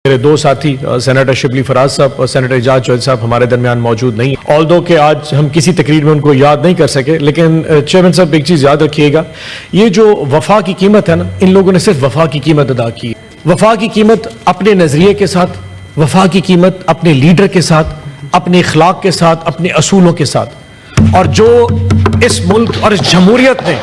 میرے دو ساتھی سینیٹر شبلی فراز صاحب اور سینیٹر اعجاز چودھری صاحب ہمارے درمیان موجود نہیں، آلدو کہ آج ہم کسی تقریر میں ان کو یاد نہیں کر سکے، لیکن چیئرمین صاحب ایک چیز یاد رکھیے گا، یہ جو وفا کی قیمت ہے نا، ان لوگوں نے صرف وفا کی قیمت ادا کی ہے۔ وفا کی قیمت اپنے نظریے کے ساتھ، وفا کی قیمت اپنے لیڈر کے ساتھ، اپنے اخلاق کے ساتھ، اپنے اصولوں کے ساتھ، اور جو اس ملک اور اس جمہوریت نے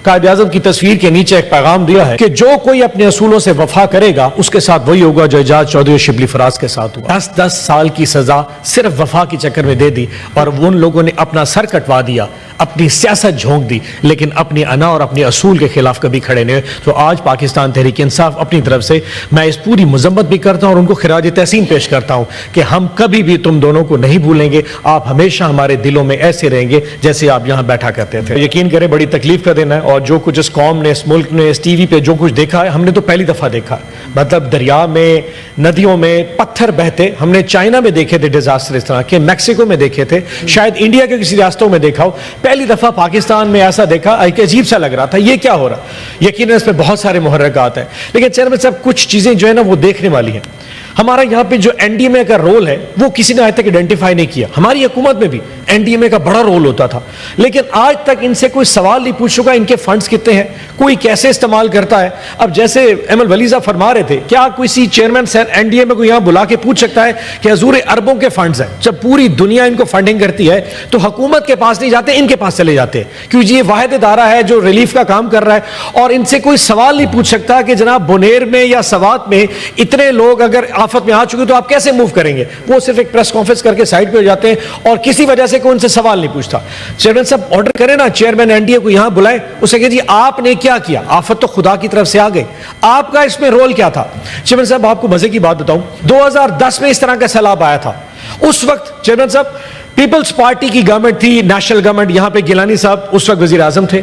قائد اعظم کی تصویر کے نیچے ایک پیغام دیا ہے کہ جو کوئی اپنے اصولوں سے وفا کرے گا اس کے ساتھ وہی ہوگا جو اعجاز چودھری اور شبلی فراز کے ساتھ ہوا۔ 10 سال کی سزا صرف وفا کے چکر میں دے دی، اور ان لوگوں نے اپنا سر کٹوا دیا، اپنی سیاست جھونک دی، لیکن اپنی انا اور اپنے اصول کے خلاف کبھی کھڑے نہیں ہوئے۔ تو آج پاکستان تحریک انصاف اپنی طرف سے میں اس پوری مذمت بھی کرتا ہوں اور ان کو خراج تحسین پیش کرتا ہوں کہ ہم کبھی بھی تم دونوں کو نہیں بھولیں گے، آپ ہمیشہ ہمارے دلوں میں ایسے رہیں گے جیسے آپ یہاں بیٹھا کرتے تھے۔ یقین کریں بڑی تکلیف کا دن ہے، اور جو کچھ اس قوم نے، اس ملک نے، اس ٹی وی پہ جو کچھ دیکھا ہے، ہم نے تو پہلی دفعہ دیکھا، مطلب دریا میں، ندیوں میں پتھر بہتے ہم نے چائنا میں دیکھے تھے ڈیزاسٹر اس طرح کے، میکسیکو میں دیکھے تھے، شاید انڈیا کے کسی ریاستوں میں دیکھا ہو، پہلی دفعہ پاکستان میں ایسا دیکھا، ایک عجیب سا لگ رہا تھا یہ کیا ہو رہا۔ یقیناً اس پہ بہت سارے محرکات ہیں، لیکن چیئرمین صاحب کچھ چیزیں جو ہے نا وہ دیکھنے والی ہیں۔ ہمارا یہاں پہ جو این ڈی ایم اے کا رول ہے وہ کسی نے آج تک آئیڈینٹیفائی نہیں کیا۔ ہماری حکومت میں بھی این ڈی ایم اے کا بڑا رول ہوتا تھا، لیکن آج تک ان سے کوئی سوال نہیں پوچھ چکا ان کے فنڈز کتنے ہیں، کوئی کیسے استعمال کرتا ہے۔ اب جیسے احمد ولی صاحب فرما رہے تھے، کیا کسی چیئرمین این ڈی ایم اے کو یہاں بلا کے پوچھ سکتا ہے کہ حضور اربوں کے فنڈز ہیں، جب پوری دنیا ان کو فنڈنگ کرتی ہے تو حکومت کے پاس نہیں جاتے، ان کے پاس چلے جاتے ہیں، کیونکہ یہ واحد ادارہ ہے جو ریلیف کا کام کر رہا ہے۔ اور ان سے کوئی سوال نہیں پوچھ سکتا کہ جناب بنیر میں یا سوات میں اتنے لوگ اگر آفت میں آ چکے تو آپ کیسے موو کریں گے۔ وہ صرف ایک پریس کانفرنس کر کے سائٹ پہ ہو جاتے ہیں اور کسی وجہ سے کوئی ان سے سوال نہیں پوچھتا۔ چیئرمین صاحب آرڈر کریں نا، چیئرمین این ڈی اے کو یہاں بلائیں، اسے کہ جی آپ نے کیا کیا، آفت تو خدا کی طرف سے آ گئی، آپ کا اس میں رول کیا تھا۔ چیئرمین صاحب آپ کو مزے کی بات بتاؤں، 2010 میں اس طرح کا سیلاب آیا تھا، اس وقت چیئرمین صاحب پیپلز پارٹی کی گورنمنٹ تھی، نیشنل گورنمنٹ، یہاں پہ گیلانی صاحب اس وقت وزیر اعظم تھے،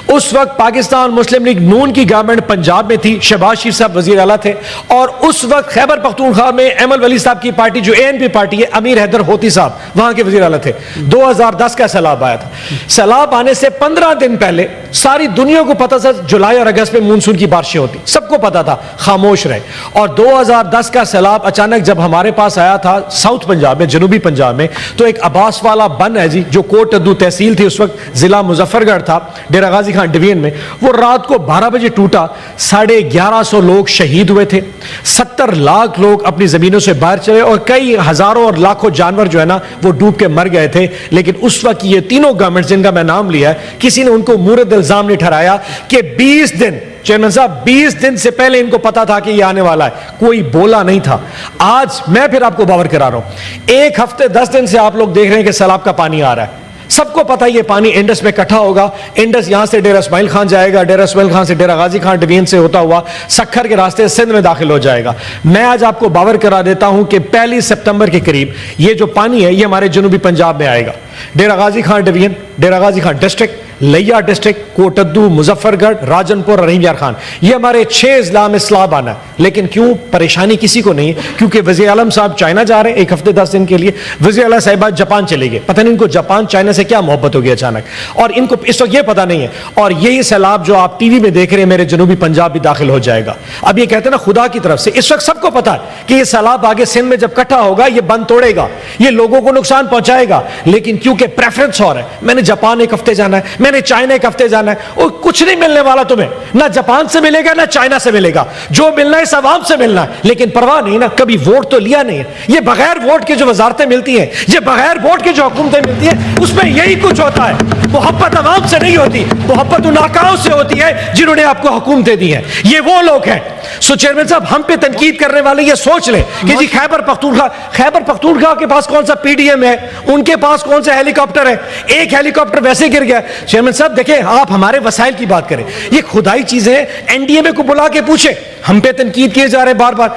اس وقت پاکستان مسلم لیگ نون کی گورنمنٹ پنجاب میں تھی، شہباز شریف صاحب وزیر اعلیٰ تھے، اور اس وقت خیبر پختونخوا میں احمد ولی صاحب کی پارٹی جو اے این پی پارٹی ہے، امیر حیدر ہوتی صاحب وہاں کے وزیر اعلیٰ تھے۔ 2010 کا سیلاب آیا تھا، سیلاب آنے سے 15 دن پہلے ساری دنیا کو پتا تھا جولائی اور اگست میں مونسون کی بارشیں ہوتی، سب کو پتا تھا، خاموش رہے۔ اور 2010 کا سیلاب اچانک جب ہمارے پاس آیا تھا ساؤتھ پنجاب میں، جنوبی پنجاب میں، تو ایک عباس والا بن ہے جی، جو کوٹ ادو تحصیل تھی اس وقت، ضلع مظفر گڑھ تھا، ڈیرہ غازی خان ڈویژن میں، وہ رات کو 12 بجے ٹوٹا، 1150 لوگ شہید ہوئے تھے، 70 لاکھ لوگ اپنی زمینوں سے باہر چلے، اور کئی ہزاروں اور لاکھوں جانور جو ہے نا وہ ڈوب کے مر گئے تھے۔ لیکن اس وقت یہ تینوں گورنمنٹ جن کا میں نام لیا ہے، کسی نے ان کو مورد الزام نہیں ٹھہرایا کہ 20 دن، چیئرمین صاحب 20 دن سے پہلے ان کو پتا تھا کہ یہ آنے والا ہے، کوئی بولا نہیں تھا۔ آج میں پھر آپ کو باور کرا رہا ہوں، 1 ہفتے 10 دن سے آپ لوگ دیکھ رہے ہیں کہ سیلاب کا پانی آ رہا ہے، سب کو پتا یہ پانی انڈس میں اکٹھا ہوگا، انڈس یہاں سے ڈیرہ اسماعیل خان جائے گا، ڈیرہ اسماعیل خان سے ڈیرہ غازی خان ڈویژن سے ہوتا ہوا سکھر کے راستے سندھ میں داخل ہو جائے گا۔ میں آج آپ کو باور کرا دیتا ہوں کہ 1 سپتمبر کے قریب یہ جو پانی ہے یہ ہمارے جنوبی پنجاب میں آئے گا، ڈیرہ غازی خان ڈویژن، ڈیرہ غازی خان ڈسٹرکٹ، لیا ڈسٹرکٹ، کوٹ ادو، مظفر گڑھ، راجن پور، رحیم یار خان، یہ ہمارے 6 اضلاع میں سیلاب آنا ہے۔ لیکن کیوں پریشانی کسی کو نہیں ہے، کیونکہ وزیر اعظم صاحب چائنا جا رہے ہیں 1 ہفتے 10 دن کے لیے، وزیر اعلیٰ صاحبہ جاپان چلے گئے، پتہ نہیں ان کو جاپان چائنا سے کیا محبت ہو گئی اچانک، اور ان کو اس وقت یہ پتہ نہیں ہے۔ اور یہی سیلاب جو آپ ٹی وی میں دیکھ رہے ہیں میرے جنوبی پنجاب بھی داخل ہو جائے گا۔ اب یہ کہتے ہیں نا خدا کی طرف سے، اس وقت سب کو پتا ہے کہ یہ سیلاب آگے سندھ میں جب اکٹھا ہوگا یہ بند توڑے گا، یہ لوگوں کو نقصان پہنچائے گا، لیکن کیونکہ پریفرنس اور ہے، میں نے جاپان 1 ہفتے جانا ہے، میں نے چائنا 1 ہفتے جانا ہے، اور کچھ نہیں ملنے والا تمہیں، نہ جاپان سے ملے گا نہ چائنا سے ملے گا، جو ملنا ہے اس عوام سے ملنا ہے۔ لیکن پرواہ نہیں نا، کبھی ووٹ تو لیا نہیں ہے، یہ بغیر ووٹ کے جو وزارتیں ملتی ہیں، یہ بغیر ووٹ کے جو حکومتیں ملتی ہیں، اس میں یہی کچھ ہوتا ہے۔ محبت عوام سے نہیں ہوتی، محبت ان آقاؤں سے ہوتی ہے جنہوں نے آپ کو حکومتیں دی ہیں، یہ وہ لوگ ہیں۔ سو چیئرمین صاحب ہم پہ تنقید کرنے والے یہ سوچ لیں کہ جی خیبر پختونخوا کے پاس کون سا پی ڈی ایم ہے، ان کے پاس کون سا ہیلی کاپٹر ہے، ایک ہیلی کاپٹر ویسے گر گیا۔ چیئرمین صاحب دیکھیں، آپ ہمارے وسائل کی بات کریں، یہ خدائی چیزیں ہیں، این ڈی ایم اے کو بلا کے پوچھیں، ہم پہ تنقید کیے جا رہے بار بار۔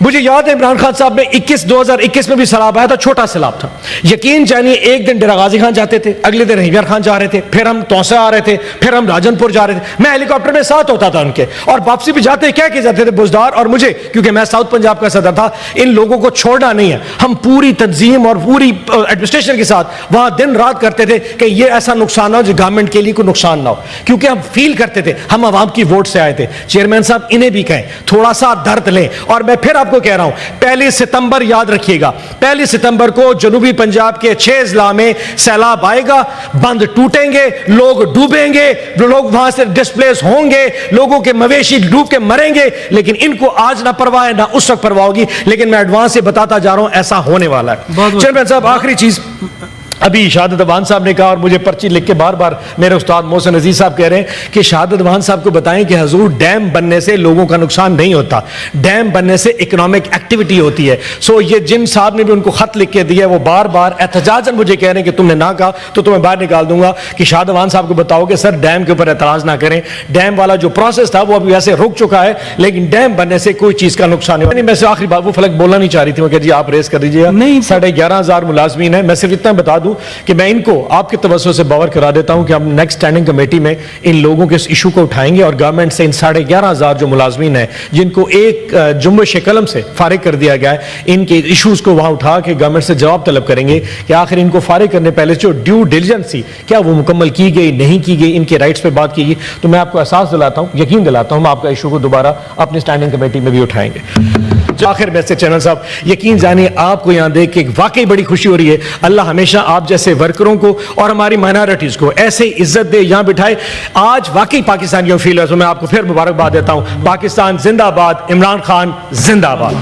مجھے یاد ہے عمران خان صاحب میں 2021 میں بھی سیلاب آیا تھا، چھوٹا سیلاب تھا، یقین جانیے ایک دن ڈیرہ غازی خان جاتے تھے، اگلے دن رحیم یار خان جا رہے تھے، پھر ہم توسا آ رہے تھے، پھر ہم راجن پور جا رہے تھے، میں ہیلی کاپٹر میں ساتھ ہوتا تھا ان کے، اور واپسی بھی جاتے کیا کہ جاتے تھے بزدار، اور مجھے کیونکہ میں ساؤتھ پنجاب کا صدر تھا، ان لوگوں کو چھوڑنا نہیں ہے، ہم پوری تنظیم اور پوری ایڈمنسٹریشن کے ساتھ وہاں دن رات کرتے تھے کہ یہ ایسا نقصان نہ ہو جو گورنمنٹ کے لیے کوئی نقصان نہ ہو، کیونکہ ہم فیل کرتے تھے ہم عوام کی ووٹ سے آئے تھے۔ چیئرمین صاحب انہیں بھی کہیں تھوڑا سا درد لیں، اور میں پھر آپ کو کہہ رہا ہوں 1 ستمبر یاد رکھیے گا، 1 ستمبر کو جنوبی پنجاب کے 6 اضلاع میں سیلاب آئے گا، بند ٹوٹیں گے، لوگ ڈوبیں گے، لوگ وہاں سے ڈسپلیس ہوں گے، لوگوں کے مویشی ڈوب کے مریں گے، لیکن ان کو آج نہ پرواہ ہے نہ اس وقت پرواہ ہوگی، لیکن میں ایڈوانس سے بتاتا جا رہا ہوں ایسا ہونے والا ہے۔ چیئرمین صاحب آخری چیز، ابھی شہادت افغان صاحب نے کہا اور مجھے پرچی لکھ کے بار بار میرے استاد محسن عزیز صاحب کہہ رہے ہیں کہ شہادت افغان صاحب کو بتائیں کہ حضور ڈیم بننے سے لوگوں کا نقصان نہیں ہوتا، ڈیم بننے سے اکنامک ایکٹیویٹی ہوتی ہے۔ سو یہ جن صاحب نے بھی ان کو خط لکھ کے دیا وہ بار بار احتجاجاً مجھے کہہ رہے ہیں کہ تم نے نہ کہا تو تمہیں باہر نکال دوں گا، کہ شہادت افغان صاحب کو بتاؤ کہ سر ڈیم کے اوپر اعتراض نہ کریں، ڈیم والا جو پروسیس تھا وہ ابھی ویسے رک چکا ہے، لیکن ڈیم بننے سے کوئی چیز کا نقصان نہیں ہوتا۔ میں سے آخری بات وہ فلک بولنا نہیں چاہ رہی تھی، میں کہ جی آپ ریز کر دیجیے گا۔ 11,500 ملازمین ہیں، میں صرف اتنا بتا دوں کہ میں ان کو آپ کے توسط سے باور کرا دیتا ہوں کہ ہم نیکسٹ اسٹینڈنگ کمیٹی میں ان لوگوں کے اس ایشو کو اٹھائیں گے اور گورنمنٹ سے ان 11,500 جو ملازمین ہیں جن کو ایک جنبش قلم سے فارغ کر دیا گیا ہے، ان کے ایشوز کو وہاں اٹھا کے گورنمنٹ سے جواب طلب کریں گے کہ آخر ان کو فارغ کرنے پہلے جو ڈیو ڈیلیجنس تھی کیا وہ مکمل کی گئی نہیں کی گئی، ان کے رائٹس پہ بات کی گئی۔ تو میں آپ کو احساس دلاتا ہوں، یقین دلاتا ہوں، ہم آپ کا ایشو کو دوبارہ اپنی اسٹینڈنگ کمیٹی میں بھی اٹھائیں گے۔ آخر میں سے چینل صاحب یقین جانیے آپ کو یہاں دیکھ کے واقعی بڑی خوشی ہو رہی ہے، اللہ ہمیشہ آپ جیسے ورکروں کو اور ہماری مائنارٹیز کو ایسے عزت دے، یہاں بٹھائے۔ آج واقعی پاکستانیوں فیل ہے، تو میں آپ کو پھر مبارکباد دیتا ہوں۔ پاکستان زندہ باد، عمران خان زندہ باد۔